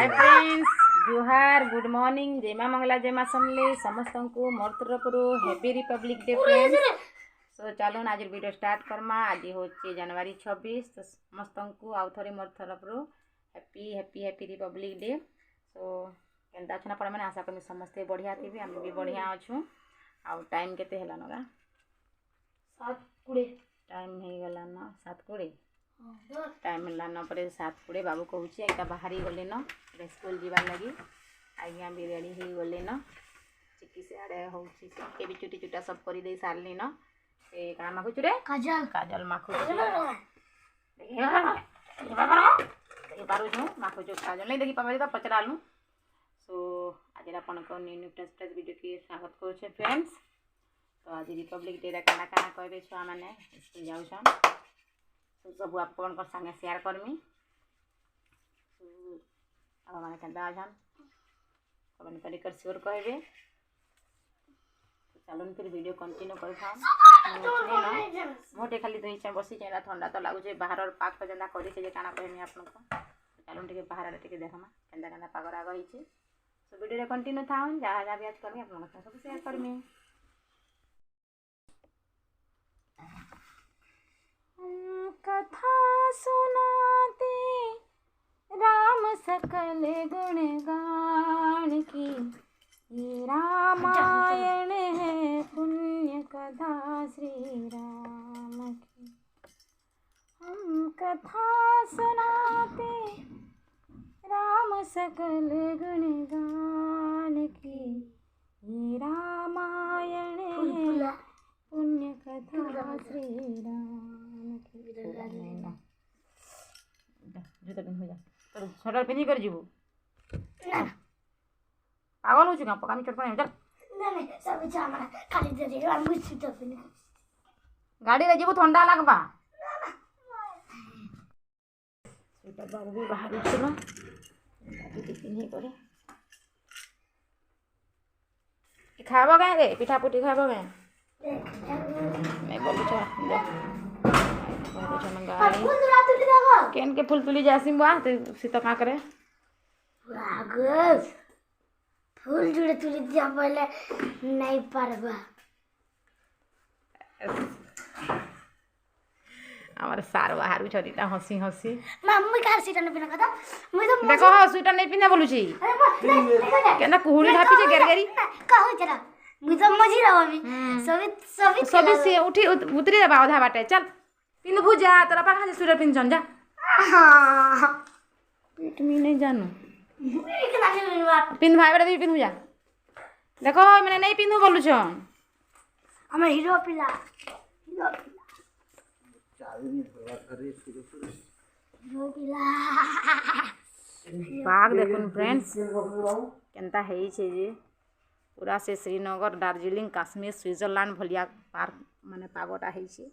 Hi friends जुहार good morning जय मां मंगला जय मां समले समस्त को मोर तरफ हैप्पी रिपब्लिक डे फ्रेंड्स। सो चलो आज वीडियो स्टार्ट करमा। आज हूँ जनवरी 26 तो समस्त को आउ थे मोर तरफ happy happy happy republic day. So केन्ता अच्छा पड़ा मैंने आशा करी समस्ते बढ़िया थी आम भी बढ़िया अच्छू। आउ टाइम केते है ना 7:20 टाइम हो गला ना 7:20 टाइम है न पर 7:20 बाबू कहूँ एक बाहरी गले न स्कूल जीवार लगी आज्ञा भी रेडी हो गले न चिकी से आड़े हूँ के भी चुटी चुटा सब कर दे सारे न से क्या माखुचु रे काजल काजल माखुचु देखी पारुछु माखुचु काजल नहीं देखी पारे तो पचरालु। सो आज आप न्यू फ्रेश वीडियो के स्वागत करुचे फ्रेंड्स। तो आज रिपब्लिक डे काना काना कहबे छुआ मैंने स्कूल जाऊछन सब आप संगे शेयर करमी मैंने केन्ता अछन कमेंट कर श्योर कहबे। चलो फिर वीडियो कंटिन्यू कर मोटे खाली धोई बसी ठंडा तो लगुचे बाहर पाग तो जेना करेছে काना कहमी आपन को। चलो टे बाहर टे देखमा केन्ता केन्ता पाग आग होइছে। सो वीडियो कंटिन्यू थाउन जहाँ जहाँ भी आज करमी आपन सब शेयर करमी। कथा सुनाते राम सकल गुण गान की ये रामायण है पुण्य कथा श्री राम की। हम कथा सुनाते राम सकल गुण गान की ये रामायण है पुण्य कथा श्री राम की। जूता पिन हो जा तो स्वेटर पिनी कर जीवु पागल हो चुका पकामी चट पड़े चल नहीं सब जामा खाली दे दे हम जूता पिन गाड़ी रे जीवु ठंडा लागबा स्वेटर बाबू भी बाहर चलो दादी पिनी करे खाबो गाय रे पिठा पुटी खाबो गाय मैं बोलू छ केन के फूल तुली जासी बुआ तो सीता का करे रागस फूल जुड़े तुली जा पहले नहीं परबा हमारे सार बाहर छोरीटा हसी हसी मम्मी कार सीटा नहीं पिना कथा मैं तो देखो स्वेटर नहीं पिना बोलू छी केना कुहुड़ी ढापी जे गेरगेरी कहू जरा मैं तो मजी रहो अभी सभी से उठी उतरी दबा आधा बाटे चल पिन भुजा तोरा पाखा से स्वेटर पिन जा हां पेट में नहीं जानू इतना पिन भाई बेटा पिन भुजा देखो मैंने नहीं पिनू बोलू छ हम हीरो पिला बाग देखुन फ्रेंड्स केनता हेई छे जे पूरा से श्रीनगर दार्जिलिंग काश्मीर स्विट्जरलैंड भलिया पार्क माने पागटा हेई छे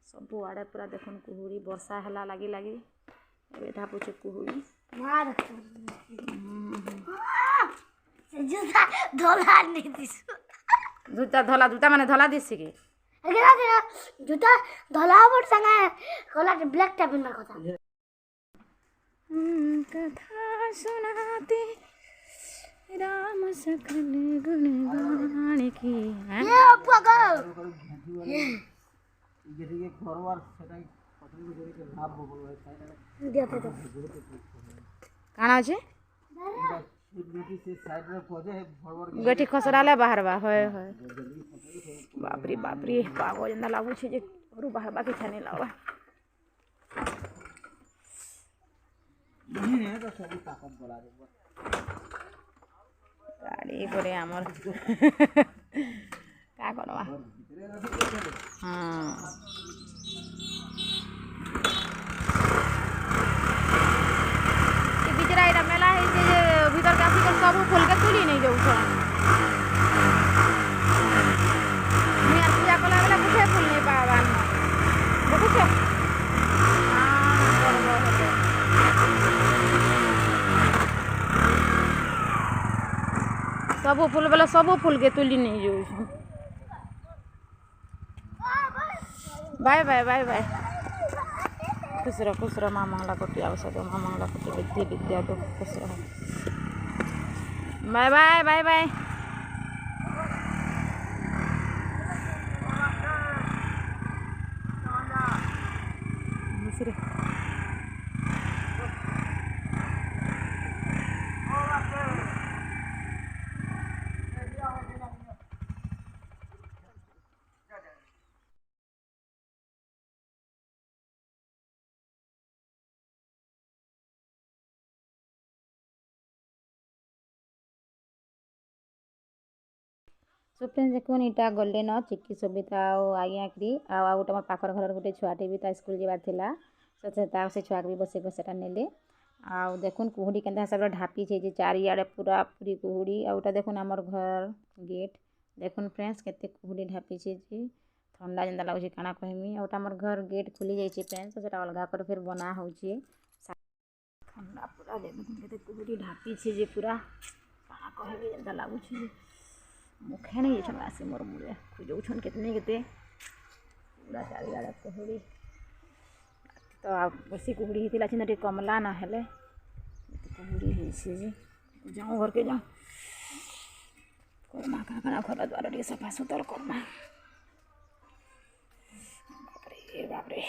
सब आड़े पूरा देखुन कुहुड़ी वर्षा हला लागी लागी एठा पूछे कुहुड़ी मार जूता धोला नहीं दिस जूता माने धोला दिस के अगला जूता धोला पर संगे कोला ब्लैक टाइप में कथा कथा सुनाते राम सकल गुण गान की ये पगा ये फॉरवर्ड सेटाई पतली जोरी के लाभ बोल है साइड देखो तो काना छे बेटी से साइड में पौधे है फॉरवर्ड गठी खसराले बाहर बा होय होय बाप रे पागो जंदा लागू छे जे और बाहर बाकी छाने लावा नहीं है तो सभी ताकत बढ़ा दे गाड़ी करे हमर का करवा हां ये बिचरा एटा मेला है जे भीतर के आसी सब फूल के तुली नहीं जाऊ छ मैं यार पूजा कला वाला कुछ फूल नहीं पावा देखो छ सब फूल वाला सब फूल के तुली नहीं जाऊ बाय बाय बाय बाय खुश रह माँ मंगला कोटी औषध माँ मंगला कोटी विद्या विद्या तो खुश रह। Bye bye bye bye. So friends देखुन इटा गले न चिक्की सबिता आज्ञा क्री आ गोटे मोर पाखर घर गोटे छुआटे भी ता स्कूल जीवार थिला से छुआ भी बसे सेटा नेले आ देखुन कुहुड़ी केंता हिसाब ढापी छे जे चारियाडे पूरा पूरी कुहुड़ी आउटा देखुन हमर घर गेट देखुन फ्रेंड्स केते कुहुड़ी ढापी छे जे ठंडा जेंदा लागुची काना कहमी आउटा हमर घर गेट खुली जाई छे फ्रेंड्स सेटा अलगा कर फिर बना होची ठंडा पूरा देखुन केते कुहुड़ी ढापी छे जे पूरा काना कहबी जेंदा लागुची मुखे नहीं छन आसी मोर मुड़े खुजौ छन कितने केते पूरा चारियाडे कुहुड़ी तो बसी कुहुड़ी हितिला छिन टे कमला न हेले कुहुड़ी हिसी जी जाऊँ घर के जाऊँ करमा काना घर द्वार टे सफा सुतर करमा बाप रे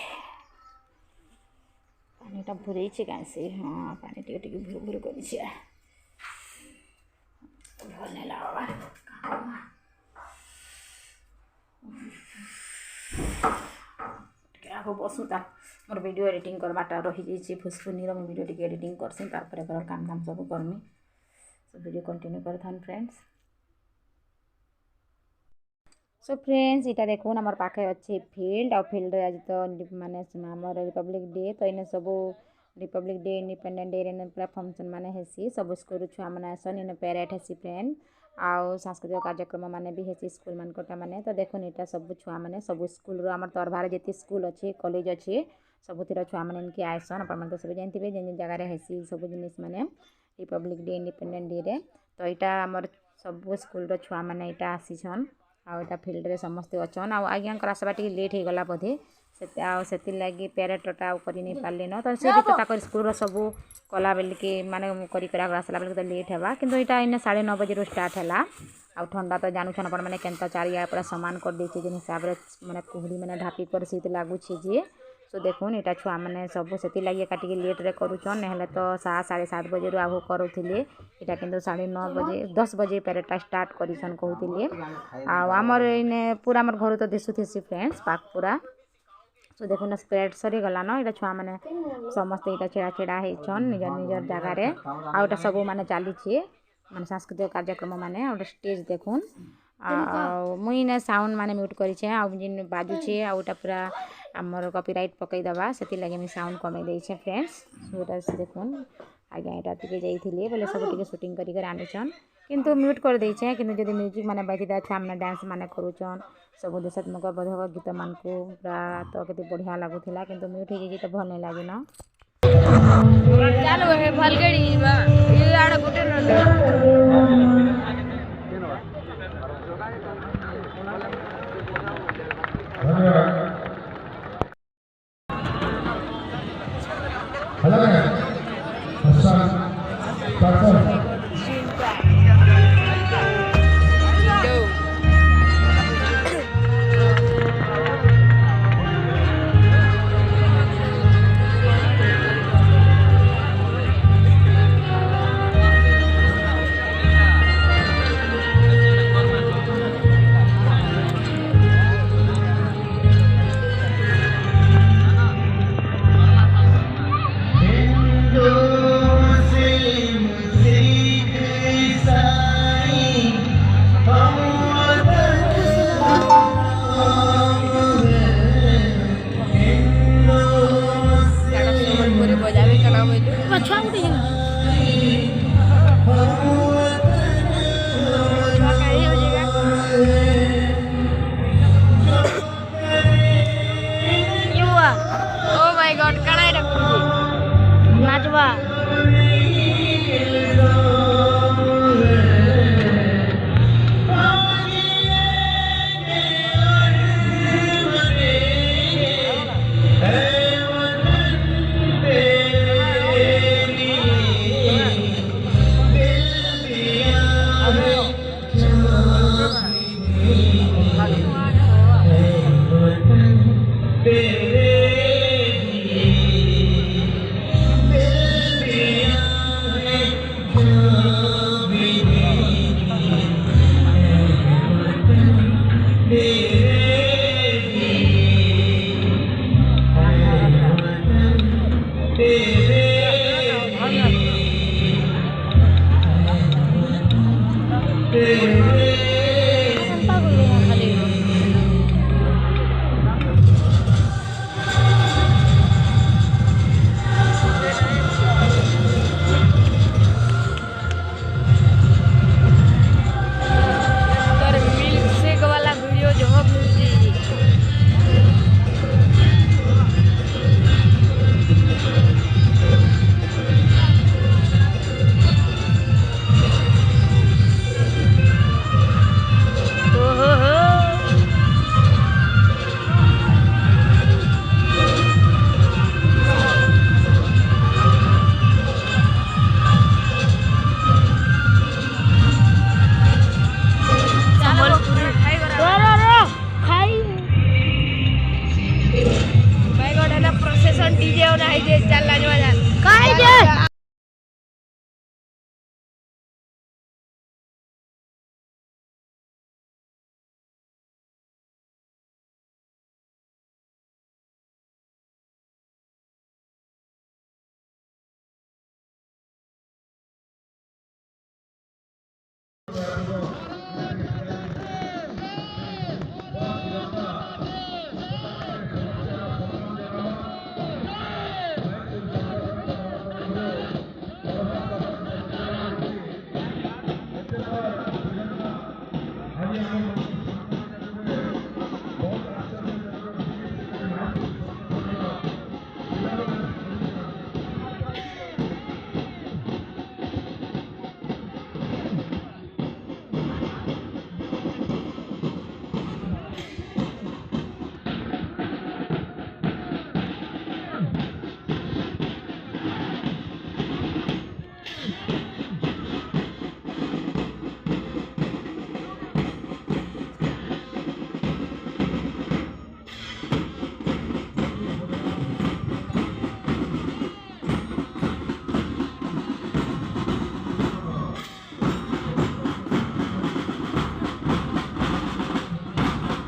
पानीटा भुरई छे काहे से हाँ पानी टिके टिके भुर भुर करी छे भल नहीं लागबा क्या हो बसुता मोर वीडियो एडिटिंग करवाटा रही जाइए फुसफुनी मुझे वीडियो टी एडिटिंग करसी तार घर काम धाम सब करमी सो वीडियो कंटिन्यू कर फ्रेंड्स। सो फ्रेंड्स इटा देखुन आमर पाखे अच्छे फील्ड और फील्ड आज तो माने आमर रिपब्लिक डे तो इन सब रिपब्लिक डे इंडिपेंडेंट डे रे पूरा फंक्शन माने हेसी सब स्कूल छुआ मैंने आसन इन पेरेड हेसी फ्रेंड आउ सांस्कृतिक कार्यक्रम माने भी हेसी स्कूल मानकटा माने तो देखुन इटा सब छुआ मैंने सब स्कूल रो आमर तरभार जेती स्कूल अच्छे कॉलेज अच्छे सबुतिर छुआ मैंने इनके आयसन अपन तो सब जानते जेन जगह हेसी सब जिनिस माने रिपब्लिक डे इंडिपेंडेंट डे रे तो यहाँ आमर सब स्कूल रो छुआ मैंने यहाँ आसीछन आटा फिल्ड रे समस्ते अच्छन आज्ञा आसवा टे लेट हो गला बोधे से लगी पेरेडटा कर नहीं पारे न तो से स्कूल सब कला बेल के माने आसला बेल तो लेट है कि यहाँ 9:30 बजे स्टार्ट है आ ठंडा तो जानून अपन मैंने केनता चारिया पूरा सामान कर दे जिन हिसाब से मैंने कुहुड़ी मैंने ढापी कर शीत लगुचे जे तो देखुन यहाँ छुआ मैंने सब से लगे काटिके लेट रे करुचन नहले तो 7-7:30 बजे आगु करुले यहाँ कि 9:30 बजे 10 बजे पेरेडटा स्टार्ट करिसन कहूले आमर इने पूरा आमर घर तो दिशुथी फ्रेंड्स पाक पूरा तो देखुन पेरेड सरी गला न यहाँ छुआ मैंने समस्त यहाँ छेड़ा छेड़ा होचन निज निजर जगार आउटा सब माने चली माने सांस्कृतिक कार्यक्रम माने आउटा स्टेज देखुन मुई ने साउंड माने म्यूट करिछे आ जिन बाजुछे आउटा पूरा आमर कॉपीराइट पकई दबा सेति लागि मी साउंड कमे देइछे फ्रेंड्स सोटा देखुन आगे एटा टिके जाइथिले बोले सब टिके शूटिंग करी कर आनुछन किंतु म्यूट कर देइछे किंतु जदि म्यूजिक माने बाजिदा छामना डांस माने करूछन सब देशात्मक बोधक गीत मान को पूरा तो केते बढ़िया लागुथिला किंतु म्यूट हो जाई तो भल नै लागि न चालू है भलगड़ी बा ये आड़ गुटे न मिल्क शेक वाला वीडियो जो मिलती प्रोसेसन डीजे होना है जे चल लाजवा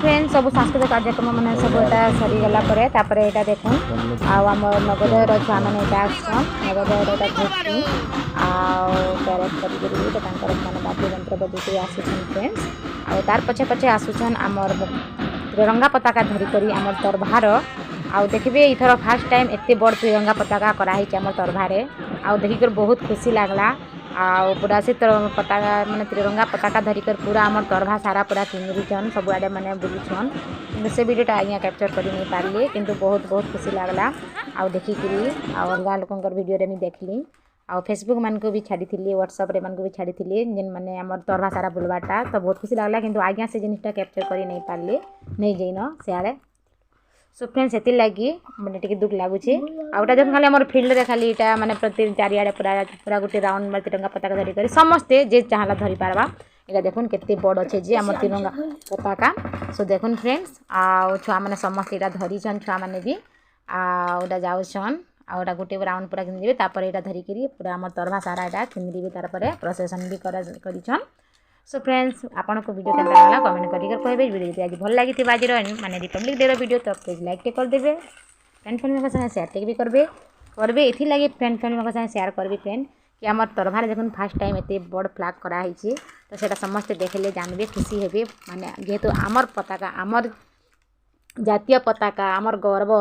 फ्रेंड्स सब सांस्कृतिक कार्यक्रम मैंने सब सरीगला पर यहाँ देखूँ आम नवोदयर छुआ मैंने आसन नवोदयर घोटी आरेज कर बाद्य यंत्र बजे आसुन फ्रेंड्स आर पछे पछे आसुन आमर तिरंगा पताका धरिकी आम तरभार आउ देखिए इथर फास्ट टाइम एत बड़ तिरंगा पताका कराई आम तरभारे आउ देखिक बहुत खुशी लगला आउ पूरा से पताका माने तिरंगा पताका धरिकर पूरा आम तरभा सारा पूरा किंगरीचन सबुआडे मैंने बुलूछन कि से वीडियोटा आज्ञा कैप्चर कर नहीं पारे किंतु बहुत बहुत खुशी लगला आउ देखिकी अलग लोकर वीडियो मुझे देखली आउ फेसबुक मान को भी छाड़ी व्हाट्सअप रे मान को भी छाड़ी जिन मैंने आम तरभा सारा बुलवाटा तो बहुत खुशी लगला किंतु आज्ञा से जिनटा कैप्चर कर नहीं पारे नहीं जाइन सियाड़े सो फ्रेंड्स से लगी मैंने टी दुख लगुच आउटा देख खाली आम फिल्ड खाली यहाँ मैंने प्रति चारिआडे पूरा पूरा गोटे राउंड तिरंगा पताका धरिक समस्ते जे चाहला धरी पार्बा यहाँ देखुन केते बड़ अच्छे जे आम तिरंगा पताका सो देखुन फ्रेंड्स आउ छुआ मैंने समस्ते यहाँ धरीछन छुआ मैंने भी आउटा जाऊन आउटा गोटे राउंड पूरा किनिदेवे तापर यहाँ धरिकी पूरा आम तरभा सारा यहाँ किनिदेवे तार प्रोसेसन भी कर सो फ्रेंड्स आपन को वीडियो केनता लागला कमेंट करिकर कहबे वीडियो जदि आज भल लागि आज माने रिपब्लिक डे रो वीडियो तो प्लीज लाइक टे कर देबे फ्रेंड फैमिली संगे शेयर टे भी करबे एथि लागि फ्रेंड फैमिली संगे शेयर करबे फ्रेंड कि आम तरभार देखुन फास्ट टाइम एत बड़ फ्लैग कराई तो सेटा समस्ते देखले जानबे खुशी हेबे माने जेहेतु आमर पताका आमर जातीय पताका आमर गौरव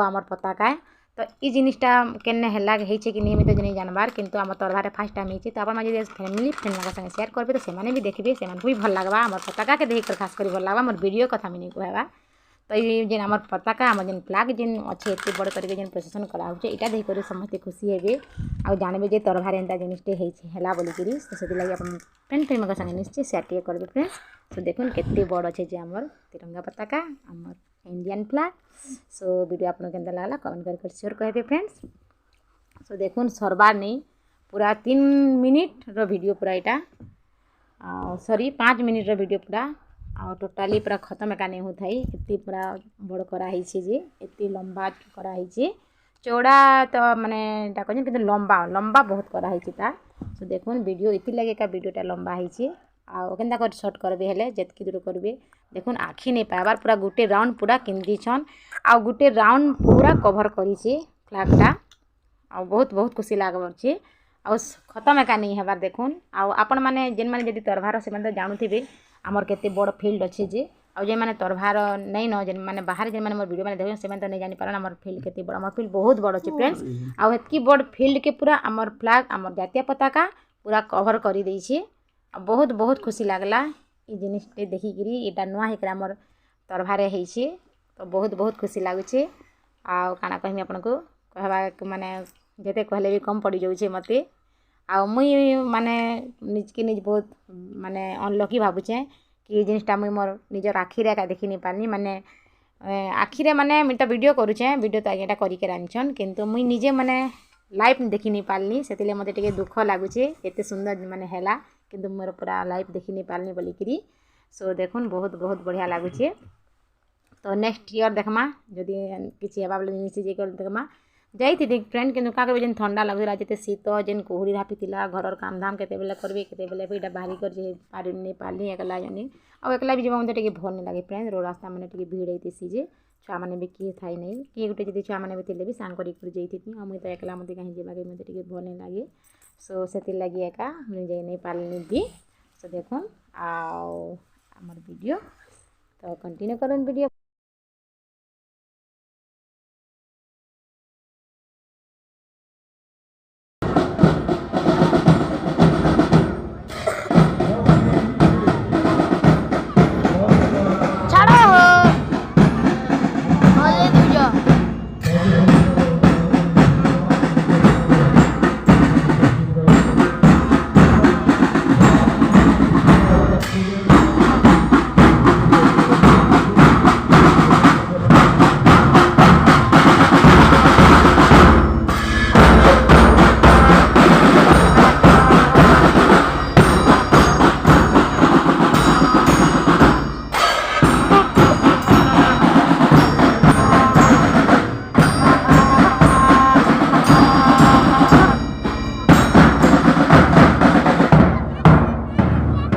आमर पताका तो ये जिनिसटा केने हेला कि नियमित नहीं जानबार किंतु आम तरभारे फास्ट टाइम होती तो आप फैमिली फ्रेंड संगे शेयर करेंगे तो से भी देखिए से भी भल लगवा आम पताका के देख खास कर भल लगवा मोर वीडियो कथा भी नहीं कहवा तो ये जेन आम पताका आम जेन फ्लैग जेन अच्छे एत बड़ करके जेन प्रोसेसन कराऊे यहाँ देखकर समस्ते खुशी हेबे आ जानबे जे तरभार एंता जिनिसटे है बोलिकी तो से लगे आप फ्रेंड फैमिली संगे निश्चय शेयर टे करेंगे फ्रेंड्स सो देखुन केते बड़ अच्छे जे आमर तिरंगा पताका आमर इंडियन फ्लैग सो वीडियो आपको केंता लागला कमेंट करके शेयर करेंगे फ्रेंड्स सो देखुन सरबार नहीं पूरा 3 मिनिट रो वीडियो पूरा यहाँ सॉरी 5 मिनिट रो वीडियो पूरा आ टोटाली पूरा खत्म एका नहीं होता एत पूरा बड़ कराई जे एत लंबा कराई चौड़ा तो माने कहते कि लंबा लंबा बहुत कराई सो देखुन वीडियो इति लगे का वीडियोटा लंबा है आंता कर सर्ट करबे हेले जेतकी दूर करबे देखुन आखि नहीं पाइबार पूरा गोटे राउंड पूरा किंदीछन आ गोटे राउंड पूरा कभर करिछि फ्लैगटा आ बहुत बहुत खुशी लागबे खतम एका नहीं हेबार देखुन आपण मैंने जेन मैंने जदि तरभार से तो जानूथे आमर केते बड़ फील्ड अच्छे जे आ जे मैंने तरभार नहीं न जेन मैंने बाहर जेन मैंने मोर वीडियो मैंने देखो से तो नहीं जानी पारन आमर फील्ड केते बड़ आमर फील्ड बहुत बड़ अच्छे फ्रेंड्स आ हेतकी बड़ फील्ड के पूरा आमर फ्लैग आमर जातीय पताका पूरा कवर करी देइछे बहुत बहुत खुशी लागला ई जिनिसटे देखिकी एटा नुआ हेकरा आमर तरभारे हेइछे तो बहुत बहुत खुशी लागुचे आ काना कहमी आपनको कहबा माने जेते कहले भी कम पड़ी जाउछे मते आ मुई माने निज के निज बहुत माने अनलकी भाबुचे कि जिनिसटा मुई मोर निजर आखिरे एका देखि नहीं पारनी माने आखिरे माने मुई तो वीडियो करूचे वीडियो तो आगे करिके रांधछन किंतु मुई निजे माने लाइव देखि नहीं पारनी सेतिले मते टिके दुख लागुचे एते सुंदर माने हैला किंतु मोर पूरा लाइव देखि नहीं पारनी बोलिकरी सो देखुन बहुत बहुत बढ़िया लागुचे तो नेक्स्ट ईयर देखमा जदि किसी हेबा बोले मिसी जे कर देखमा जाइए फ्रेंड कि क्या करेंगे जेन ठंडा लगुला जिते शीत जेन कुहुड़ी धापीला घर काम धाम केते बेले करबे केते बेले भी बाहरी कर पारि नहीं पारनी एकला जानी आ एकला भी जब मते भल नहीं लगे फ्रेंड रोड रास्ता मैंने भिड़ होती जे छुआ मैंने भी किए थाई नहीं किए गोटे जी छुआ मैंने भी थे भी सांग कर जाती मुझे तो एकला मत कहीं जाके मत भल नहीं लगे सो से लगी एका मुझे जाई नहीं पारनी भी सो देखो आमर वीडियो तो कंटिन्यू कर वीडियो